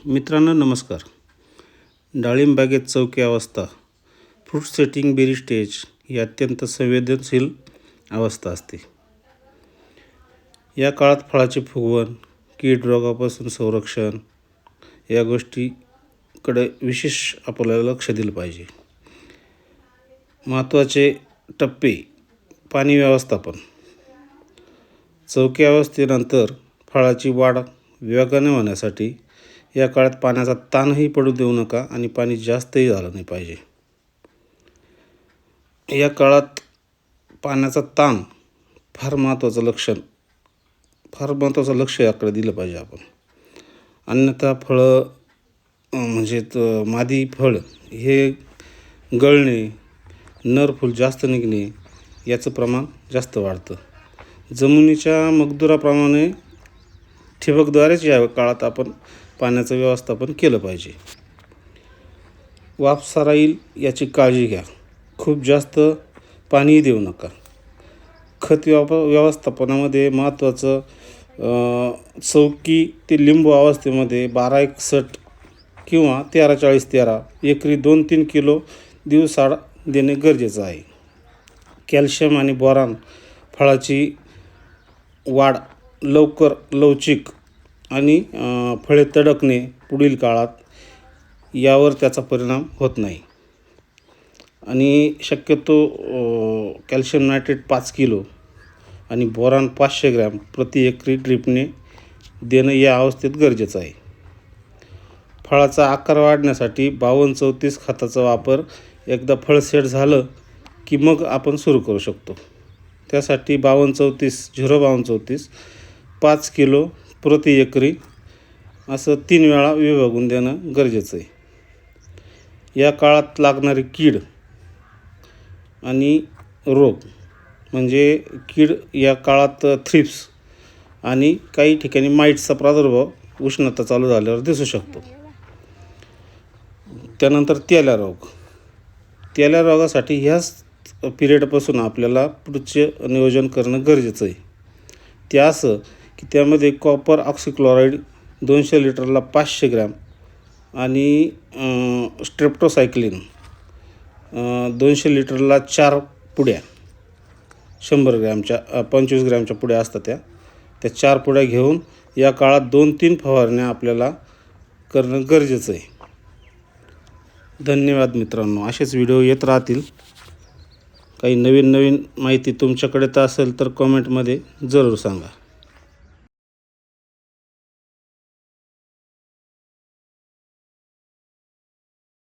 मित्रांनो नमस्कार. डाळिंब बागेत चौकी अवस्था, फ्रूट सेटिंग बेरी स्टेज ही अत्यंत संवेदनशील अवस्था असते. या काळात फळाचे फुगवण, कीड रोगापासून संरक्षण या गोष्टीकडे विशेष आपल्याला लक्ष दिलं पाहिजे. महत्त्वाचे टप्पे: पाणी व्यवस्थापन. चौकी अवस्थेनंतर फळाची वाढ वेगाने होण्यासाठी या काळात पाण्याचा ताणही पडू देऊ नका आणि पाणी जास्तही झालं नाही पाहिजे. या काळात पाण्याचा ताण फार महत्त्वाचं लक्ष याकडे दिलं पाहिजे आपण. अन्यथा फळं मादी फळ हे गळणे, नर फूल जास्त निघणे याचं प्रमाण जास्त वाढतं. जमिनीच्या मगदुराप्रमाणे ठिबकद्वारेच या काळात आपण पाण्याचं व्यवस्थापन केलं पाहिजे. वाफ राहील याची काळजी घ्या. खूप जास्त पाणीही देऊ नका. खत व्यवस्थापनामध्ये महत्त्वाचं चौकी ते लिंबू अवस्थेमध्ये 12-61 किंवा 13-40-13 एकरी 2-3 किलो दिवसाआड देणे गरजेचं आहे. कॅल्शियम आणि बोरॉन फळाची वाढ लवकर लवचिक आणि फळे तडकणे पुढील काळात यावर त्याचा परिणाम होत नाही. आणि शक्यतो कॅल्शियम नायट्रेट 5 किलो आणि बोरॉन 500 ग्रॅम प्रति एकरी ड्रिपने देणं या अवस्थेत गरजेचं आहे. फळाचा आकार वाढण्यासाठी 52-34 खताचा वापर एकदा फळ सेट झालं की मग आपण सुरू करू शकतो. त्यासाठी 052-34 5 किलो प्रति एकरी असं 3 वेळा विभागून देणं गरजेचं आहे. या काळात लागणारी कीड आणि रोग म्हणजे कीड या काळात थ्रिप्स आणि काही ठिकाणी माईट्सचा प्रादुर्भाव उष्णता चालू झाल्यावर दिसू शकतो. त्यानंतर तेल्या रोगासाठी ह्याच पिरियडपासून आपल्याला पुढचे नियोजन करणं गरजेचं आहे. ते असं की त्यामध्ये कॉपर ऑक्सिक्लोराईड 200 लिटरला 500 ग्रॅम आणि स्ट्रेप्टोसायक्लिन 200 लिटरला 4 पुड्या 100 ग्रॅमच्या 25 ग्रॅमच्या पुड्या असतात त्या 4 पुड्या घेऊन या काळात 2-3 फवारण्या आपल्याला करणं गरजेचं आहे. धन्यवाद मित्रांनो. असेच व्हिडिओ येत राहतील. काही नवीन माहिती तुमच्याकडे तर असेल तर कमेंटमध्ये जरूर सांगा.